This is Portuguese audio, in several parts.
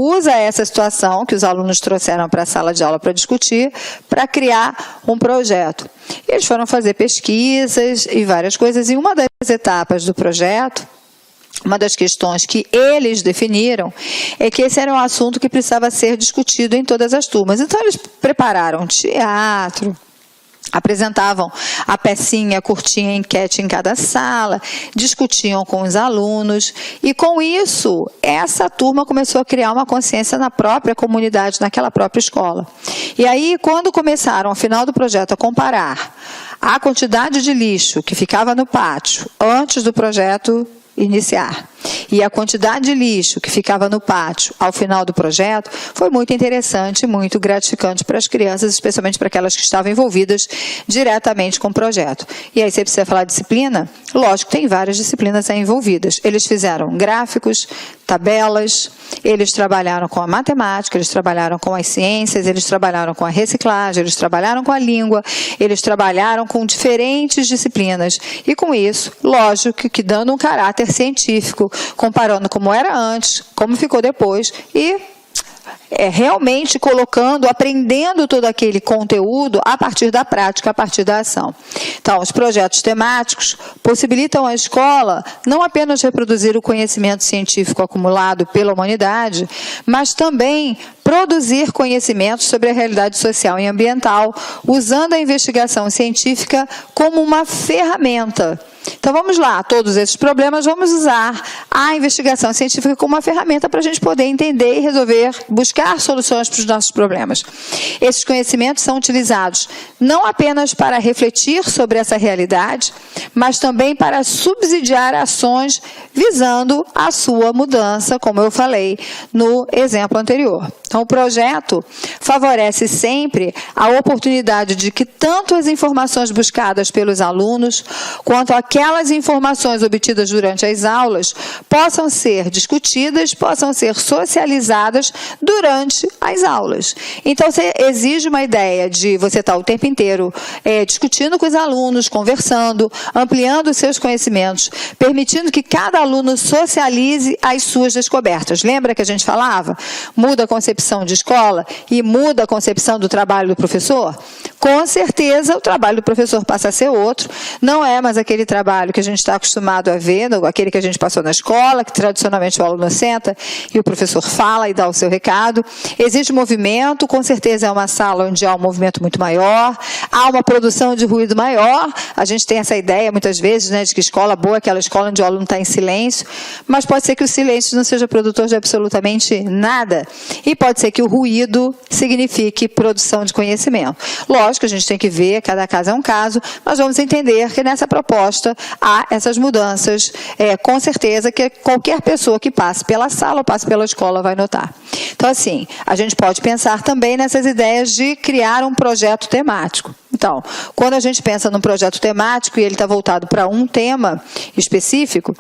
usa essa situação que os alunos trouxeram para a sala de aula para discutir, para criar um projeto. E eles foram fazer pesquisas e várias coisas, e uma das etapas do projeto, uma das questões que eles definiram é que esse era um assunto que precisava ser discutido em todas as turmas. Então, eles prepararam teatro, apresentavam a pecinha, a curtinha enquete em cada sala, discutiam com os alunos, e com isso, essa turma começou a criar uma consciência na própria comunidade, naquela própria escola. E aí, quando começaram, ao final do projeto, a comparar a quantidade de lixo que ficava no pátio antes do projeto iniciar e a quantidade de lixo que ficava no pátio ao final do projeto, foi muito interessante, muito gratificante para as crianças, especialmente para aquelas que estavam envolvidas diretamente com o projeto. E aí você precisa falar de disciplina? Lógico, tem várias disciplinas aí envolvidas. Eles fizeram gráficos, tabelas, eles trabalharam com a matemática, eles trabalharam com as ciências, eles trabalharam com a reciclagem, eles trabalharam com a língua, eles trabalharam com diferentes disciplinas. E com isso, lógico que dando um caráter científico, comparando como era antes, como ficou depois, e realmente colocando, aprendendo todo aquele conteúdo a partir da prática, a partir da ação. Então, os projetos temáticos possibilitam à escola não apenas reproduzir o conhecimento científico acumulado pela humanidade, mas também produzir conhecimentos sobre a realidade social e ambiental, usando a investigação científica como uma ferramenta. Então, vamos lá, todos esses problemas, vamos usar a investigação científica como uma ferramenta para a gente poder entender e resolver, buscar soluções para os nossos problemas. Esses conhecimentos são utilizados não apenas para refletir sobre essa realidade, mas também para subsidiar ações visando a sua mudança, como eu falei no exemplo anterior. Então, o projeto favorece sempre a oportunidade de que tanto as informações buscadas pelos alunos, quanto aquelas informações obtidas durante as aulas, possam ser discutidas, possam ser socializadas durante as aulas. Então, você exige uma ideia de você estar o tempo inteiro discutindo com os alunos, conversando, ampliando os seus conhecimentos, permitindo que cada aluno socialize as suas descobertas. Lembra que a gente falava? Muda a concepção de escola e muda a concepção do trabalho do professor? Com certeza, o trabalho do professor passa a ser outro. Não é mais aquele trabalho que a gente está acostumado a ver, aquele que a gente passou na escola, que tradicionalmente o aluno senta e o professor fala e dá o seu recado. Existe movimento, com certeza é uma sala onde há um movimento muito maior, há uma produção de ruído maior. A gente tem essa ideia, muitas vezes, né, de que escola boa é aquela escola onde o aluno está em silêncio, mas pode ser que o silêncio não seja produtor de absolutamente nada. E pode ser que o ruído signifique produção de conhecimento. Lógico, a gente tem que ver, cada caso é um caso, mas vamos entender que nessa proposta há essas mudanças, com certeza que qualquer pessoa que passe pela sala ou passe pela escola vai notar. Então, assim, a gente pode pensar também nessas ideias de criar um projeto temático. Então, quando a gente pensa num projeto temático e ele está voltado para um tema específico,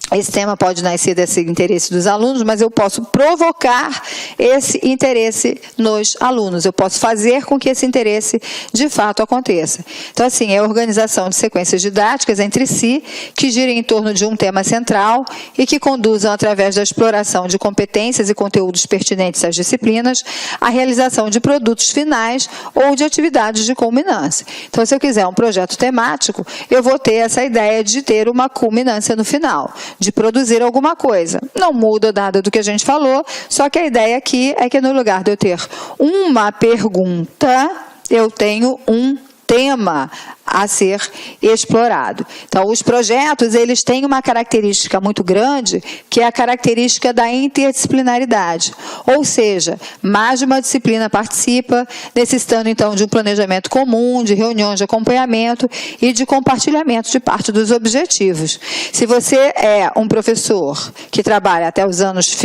esse tema pode nascer desse interesse dos alunos, mas eu posso provocar esse interesse nos alunos. Eu posso fazer com que esse interesse, de fato, aconteça. Então, assim, é a organização de sequências didáticas entre si, que girem em torno de um tema central e que conduzam, através da exploração de competências e conteúdos pertinentes às disciplinas, a realização de produtos finais ou de atividades de culminância. Então, se eu quiser um projeto temático, eu vou ter essa ideia de ter uma culminância no final, de produzir alguma coisa. Não muda nada do que a gente falou, só que a ideia aqui é que no lugar de eu ter uma pergunta, eu tenho um tema a ser explorado. Então, os projetos, eles têm uma característica muito grande, que é a característica da interdisciplinaridade. Ou seja, mais de uma disciplina participa, necessitando, então, de um planejamento comum, de reuniões de acompanhamento e de compartilhamento de parte dos objetivos. Se você é um professor que trabalha até os anos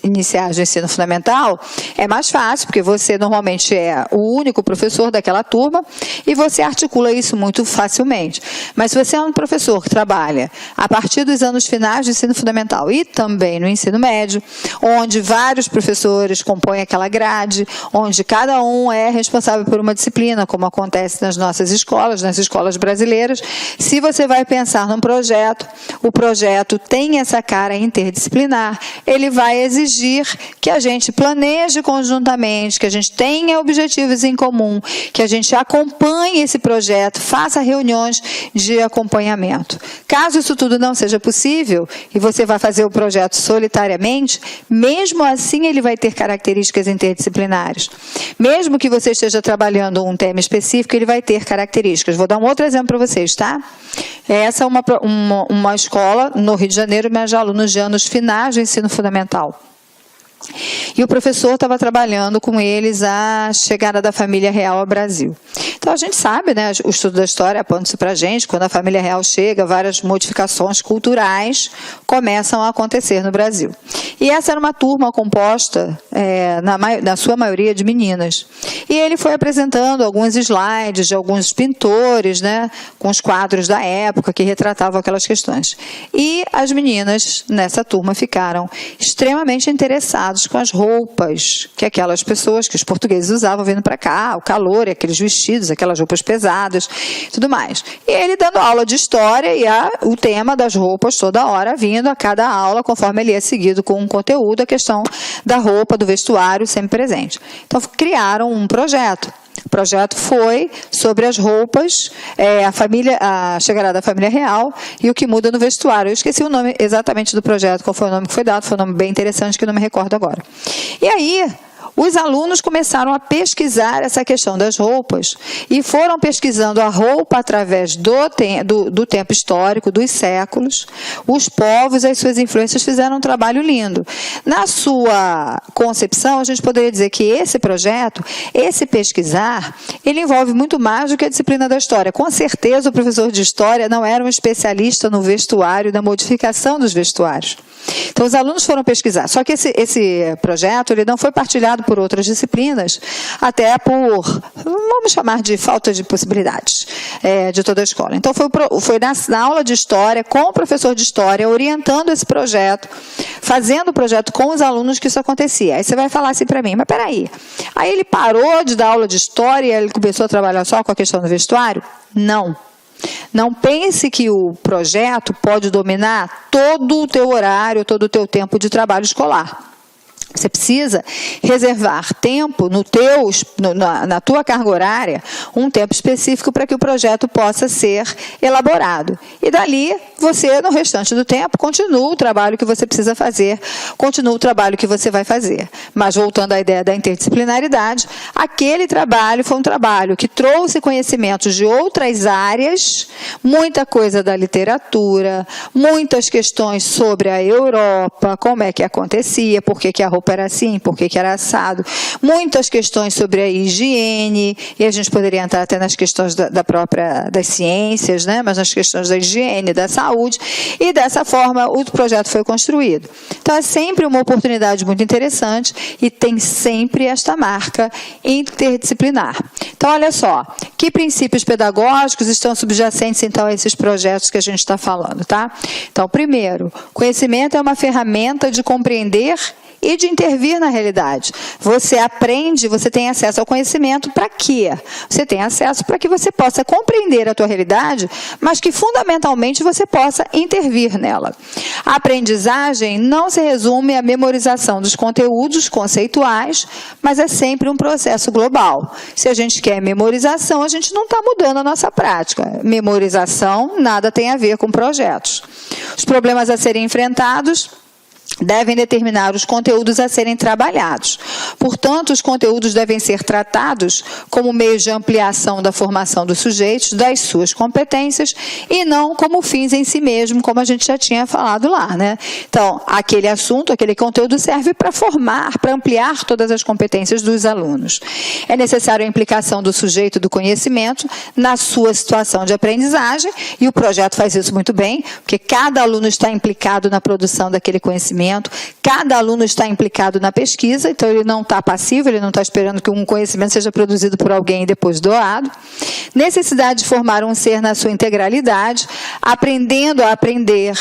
iniciais do ensino fundamental, é mais fácil, porque você normalmente é o único professor daquela turma e você articula articula isso muito facilmente. Mas se você é um professor que trabalha a partir dos anos finais do ensino fundamental e também no ensino médio, onde vários professores compõem aquela grade, onde cada um é responsável por uma disciplina, como acontece nas nossas escolas, nas escolas brasileiras, se você vai pensar num projeto, o projeto tem essa cara interdisciplinar, ele vai exigir que a gente planeje conjuntamente, que a gente tenha objetivos em comum, que a gente acompanhe esse projeto, faça reuniões de acompanhamento. Caso isso tudo não seja possível, e você vai fazer o projeto solitariamente, mesmo assim ele vai ter características interdisciplinares. Mesmo que você esteja trabalhando um tema específico, ele vai ter características. Vou dar um outro exemplo para vocês, tá? Essa é uma escola no Rio de Janeiro, mas de alunos de anos finais do ensino fundamental. E o professor estava trabalhando com eles a chegada da família real ao Brasil. Então, a gente sabe, né, o estudo da história aponta isso para a gente, quando a família real chega, várias modificações culturais começam a acontecer no Brasil. E essa era uma turma composta, na sua maioria, de meninas. E ele foi apresentando alguns slides de alguns pintores, né, com os quadros da época que retratavam aquelas questões. E as meninas, nessa turma, ficaram extremamente interessadas com as roupas que aquelas pessoas, que os portugueses usavam vindo para cá, o calor, aqueles vestidos, aquelas roupas pesadas, tudo mais. E ele dando aula de história e o tema das roupas toda hora vindo a cada aula, conforme ele ia seguido com um conteúdo, a questão da roupa, do vestuário sempre presente. Então, criaram um projeto. O projeto foi sobre as roupas, a chegada da família real e o que muda no vestuário. Eu esqueci o nome exatamente do projeto, qual foi o nome que foi dado, foi um nome bem interessante que eu não me recordo agora. E aí, os alunos começaram a pesquisar essa questão das roupas e foram pesquisando a roupa através do tempo histórico, dos séculos. Os povos e as suas influências fizeram um trabalho lindo. Na sua concepção, a gente poderia dizer que esse projeto, esse pesquisar, ele envolve muito mais do que a disciplina da história. Com certeza, o professor de história não era um especialista no vestuário, na modificação dos vestuários. Então, os alunos foram pesquisar. Só que esse projeto ele não foi partilhado por outras disciplinas, até por, vamos chamar de falta de possibilidades de toda a escola. Então, foi na aula de história, com o professor de história, orientando esse projeto, fazendo o projeto com os alunos que isso acontecia. Aí você vai falar assim para mim, mas peraí, aí ele parou de dar aula de história e ele começou a trabalhar só com a questão do vestuário? Não. Não pense que o projeto pode dominar todo o teu horário, todo o teu tempo de trabalho escolar. Você precisa reservar tempo na tua carga horária, um tempo específico para que o projeto possa ser elaborado. E dali, você, no restante do tempo, continua o trabalho que você precisa fazer, continua o trabalho que você vai fazer. Mas, voltando à ideia da interdisciplinaridade, aquele trabalho foi um trabalho que trouxe conhecimentos de outras áreas, muita coisa da literatura, muitas questões sobre a Europa, como é que acontecia, por que a roupa era assim, por que era assado, muitas questões sobre a higiene, e a gente poderia entrar até nas questões das ciências, né? Mas nas questões da higiene, da saúde, e dessa forma o projeto foi construído. Então é sempre uma oportunidade muito interessante e tem sempre esta marca interdisciplinar. Então olha só, que princípios pedagógicos estão subjacentes então a esses projetos que a gente está falando, tá? Então primeiro, conhecimento é uma ferramenta de compreender e de intervir na realidade. Você aprende, você tem acesso ao conhecimento para quê? Você tem acesso para que você possa compreender a tua realidade, mas que fundamentalmente você possa intervir nela. A aprendizagem não se resume à memorização dos conteúdos conceituais, mas é sempre um processo global. Se a gente quer memorização, a gente não está mudando a nossa prática. Memorização nada tem a ver com projetos. Os problemas a serem enfrentados devem determinar os conteúdos a serem trabalhados. Portanto, os conteúdos devem ser tratados como meios de ampliação da formação dos sujeitos, das suas competências, e não como fins em si mesmo, como a gente já tinha falado lá, né? Então, aquele assunto, aquele conteúdo serve para formar, para ampliar todas as competências dos alunos. É necessário a implicação do sujeito do conhecimento na sua situação de aprendizagem, e o projeto faz isso muito bem, porque cada aluno está implicado na produção daquele conhecimento, conhecimento, cada aluno está implicado na pesquisa, então ele não está passivo, ele não está esperando que um conhecimento seja produzido por alguém e depois doado. Necessidade de formar um ser na sua integralidade, aprendendo a aprender,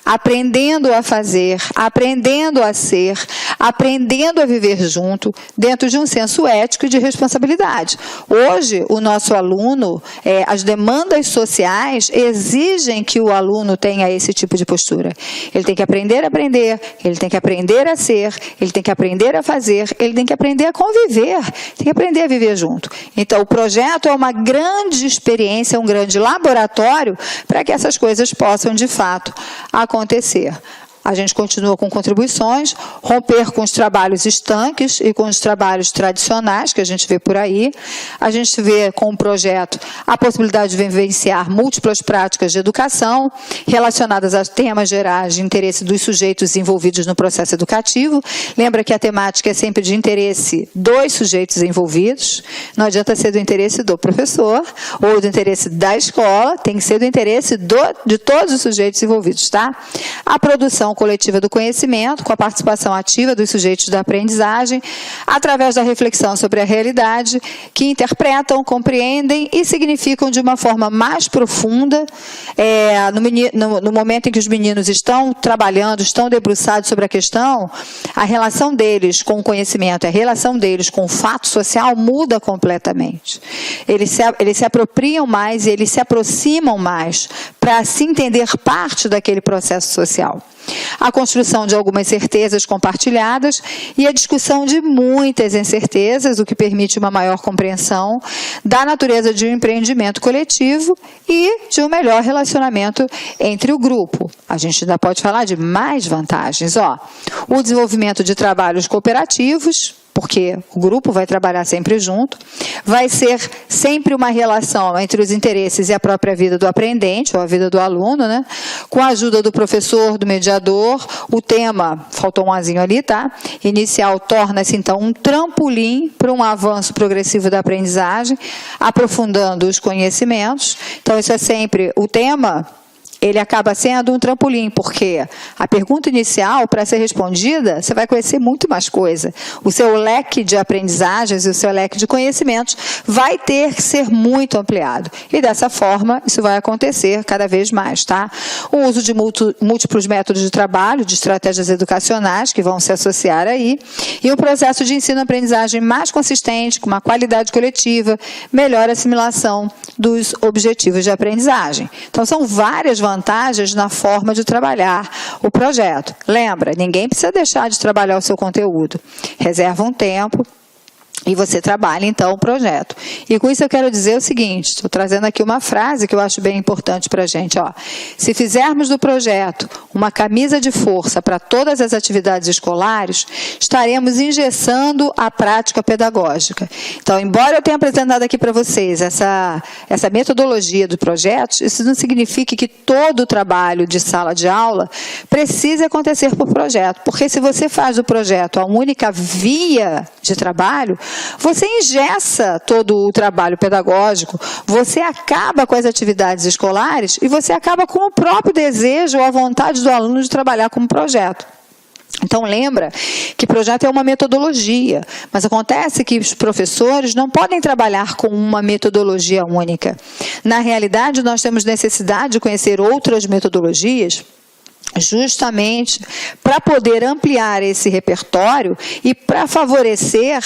aprendendo a fazer, aprendendo a ser, aprendendo a viver junto, dentro de um senso ético e de responsabilidade. Hoje, o nosso aluno, as demandas sociais exigem que o aluno tenha esse tipo de postura. Ele tem que aprender a aprender, ele tem que aprender a ser, ele tem que aprender a fazer, ele tem que aprender a conviver, tem que aprender a viver junto. Então, o projeto é uma grande experiência, um grande laboratório para que essas coisas possam, de fato, acontecer. A gente continua com contribuições, romper com os trabalhos estanques e com os trabalhos tradicionais que a gente vê por aí. A gente vê com o projeto a possibilidade de vivenciar múltiplas práticas de educação relacionadas a temas gerais de interesse dos sujeitos envolvidos no processo educativo. Lembra que a temática é sempre de interesse dos sujeitos envolvidos. Não adianta ser do interesse do professor ou do interesse da escola, tem que ser do interesse de todos os sujeitos envolvidos, tá? A produção coletiva do conhecimento, com a participação ativa dos sujeitos da aprendizagem, através da reflexão sobre a realidade, que interpretam, compreendem e significam de uma forma mais profunda, no momento em que os meninos estão trabalhando, estão debruçados sobre a questão, a relação deles com o conhecimento, a relação deles com o fato social muda completamente. Eles se apropriam mais e eles se aproximam mais para se entender parte daquele processo social. A construção de algumas certezas compartilhadas e a discussão de muitas incertezas, o que permite uma maior compreensão da natureza de um empreendimento coletivo e de um melhor relacionamento entre o grupo. A gente ainda pode falar de mais vantagens. O desenvolvimento de trabalhos cooperativos, porque o grupo vai trabalhar sempre junto, vai ser sempre uma relação entre os interesses e a própria vida do aprendente, ou a vida do aluno, né? Com a ajuda do professor, do mediador, o tema, faltou um azinho ali, tá? Inicial torna-se, então, um trampolim para um avanço progressivo da aprendizagem, aprofundando os conhecimentos. Então, isso é sempre o tema. Ele acaba sendo um trampolim, porque a pergunta inicial, para ser respondida, você vai conhecer muito mais coisa. O seu leque de aprendizagens e o seu leque de conhecimentos vai ter que ser muito ampliado. E dessa forma, isso vai acontecer cada vez mais, tá? O uso de múltiplos métodos de trabalho, de estratégias educacionais que vão se associar aí, e um processo de ensino-aprendizagem mais consistente, com uma qualidade coletiva, melhor assimilação dos objetivos de aprendizagem. Então, são várias vantagens na forma de trabalhar o projeto. Lembra, ninguém precisa deixar de trabalhar o seu conteúdo. Reserva um tempo e você trabalha, então, o projeto. E com isso eu quero dizer o seguinte, estou trazendo aqui uma frase que eu acho bem importante para a gente. Se fizermos do projeto uma camisa de força para todas as atividades escolares, estaremos engessando a prática pedagógica. Então, embora eu tenha apresentado aqui para vocês essa metodologia do projeto, isso não significa que todo o trabalho de sala de aula precise acontecer por projeto, porque se você faz do projeto a única via de trabalho, você engessa todo o trabalho pedagógico, você acaba com as atividades escolares e você acaba com o próprio desejo ou a vontade do aluno de trabalhar como projeto. Então, lembra que projeto é uma metodologia, mas acontece que os professores não podem trabalhar com uma metodologia única. Na realidade, nós temos necessidade de conhecer outras metodologias, justamente para poder ampliar esse repertório e para favorecer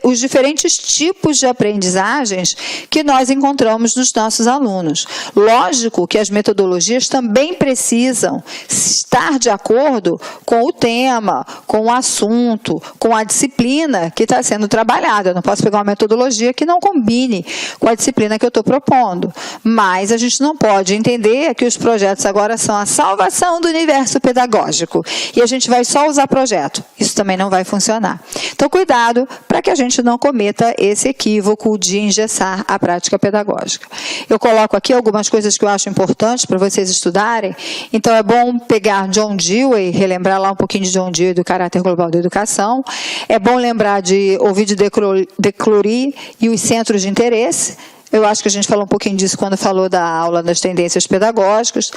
os diferentes tipos de aprendizagens que nós encontramos nos nossos alunos. Lógico que as metodologias também precisam estar de acordo com o tema, com o assunto, com a disciplina que está sendo trabalhada. Eu não posso pegar uma metodologia que não combine com a disciplina que eu estou propondo. Mas a gente não pode entender que os projetos agora são a salvação do universo pedagógico e a gente vai só usar projeto. Isso também não vai funcionar. Então, cuidado para que a gente não cometa esse equívoco de engessar a prática pedagógica. Eu coloco aqui algumas coisas que eu acho importantes para vocês estudarem. Então, é bom pegar John Dewey, relembrar lá um pouquinho de John Dewey do caráter global da educação. É bom lembrar de Ovidio de Clory e os centros de interesse. Eu acho que a gente falou um pouquinho disso quando falou da aula das tendências pedagógicas.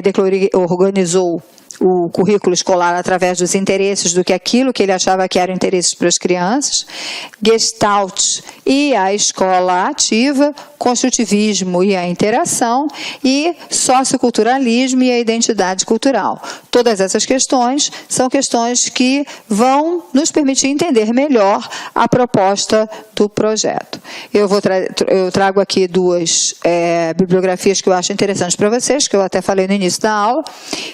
De Clory organizou o currículo escolar através dos interesses do que aquilo que ele achava que eram interesses para as crianças, Gestalt e a escola ativa, construtivismo e a interação, e socioculturalismo e a identidade cultural. Todas essas questões são questões que vão nos permitir entender melhor a proposta do projeto. Eu trago aqui duas bibliografias que eu acho interessantes para vocês, que eu até falei no início da aula,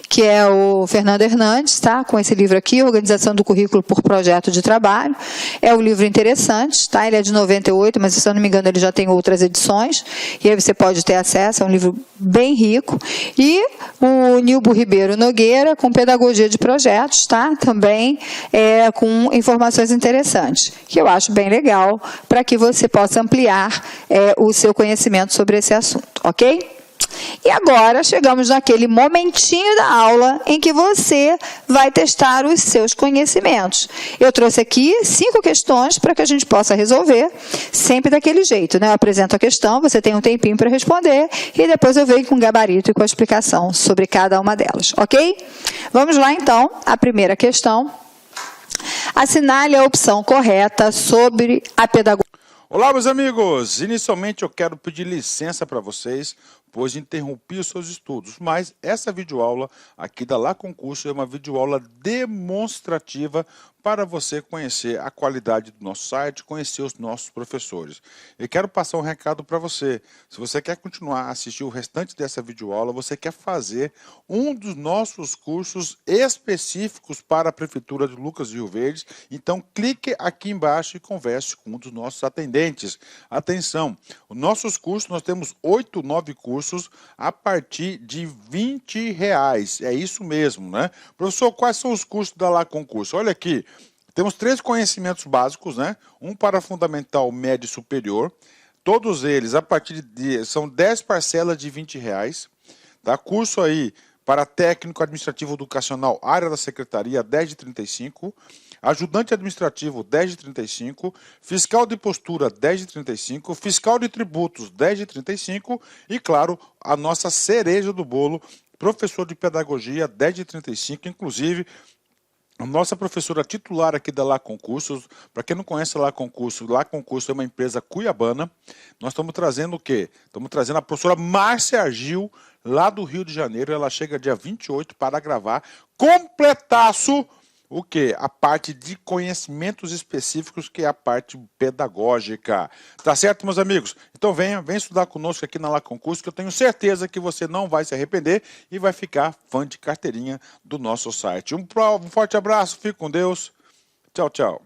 que é o Fernando Hernandes, tá? Com esse livro aqui, Organização do Currículo por Projeto de Trabalho. É um livro interessante, tá? Ele é de 98, mas se eu não me engano ele já tem outras edições, e aí você pode ter acesso, é um livro bem rico. E o Nilbo Ribeiro Nogueira, com Pedagogia de Projetos, tá? Também com informações interessantes, que eu acho bem legal, para que você possa ampliar o seu conhecimento sobre esse assunto, ok? E agora chegamos naquele momentinho da aula em que você vai testar os seus conhecimentos. Eu trouxe aqui 5 questões para que a gente possa resolver, sempre daquele jeito, né? Eu apresento a questão, você tem um tempinho para responder, e depois eu venho com o gabarito e com a explicação sobre cada uma delas, ok? Vamos lá, então, a primeira questão. Assinale a opção correta sobre a pedagogia. Olá, meus amigos! Inicialmente eu quero pedir licença para vocês, pois interrompi os seus estudos, mas essa videoaula aqui da Lá Concurso é uma videoaula demonstrativa para você conhecer a qualidade do nosso site, conhecer os nossos professores. Eu quero passar um recado para você. Se você quer continuar a assistir o restante dessa videoaula, você quer fazer um dos nossos cursos específicos para a Prefeitura de Lucas do Rio Verde, então clique aqui embaixo e converse com um dos nossos atendentes. Atenção, os nossos cursos, nós temos 8, 9 cursos a partir de R$20. É isso mesmo, né? Professor, quais são os cursos da Lá Concurso? Olha aqui. Temos 3 conhecimentos básicos, né? Um para fundamental, médio e superior. Todos eles, a partir de... são 10 parcelas de R$20. Tá? Curso aí para técnico administrativo educacional, área da secretaria, 10 de 35. Ajudante administrativo, 10 de 35. Fiscal de postura, 10 de 35. Fiscal de tributos, 10 de 35. E, claro, a nossa cereja do bolo, professor de pedagogia, 10 de 35. Inclusive, a nossa professora titular aqui da Lá Concursos, para quem não conhece a Lá Concurso é uma empresa cuiabana. Nós estamos trazendo o quê? Estamos trazendo a professora Márcia Argil, lá do Rio de Janeiro. Ela chega dia 28 para gravar completaço o quê? A parte de conhecimentos específicos, que é a parte pedagógica. Tá certo, meus amigos? Então venha estudar conosco aqui na Lá Concurso, que eu tenho certeza que você não vai se arrepender e vai ficar fã de carteirinha do nosso site. Um forte abraço, fique com Deus. Tchau, tchau.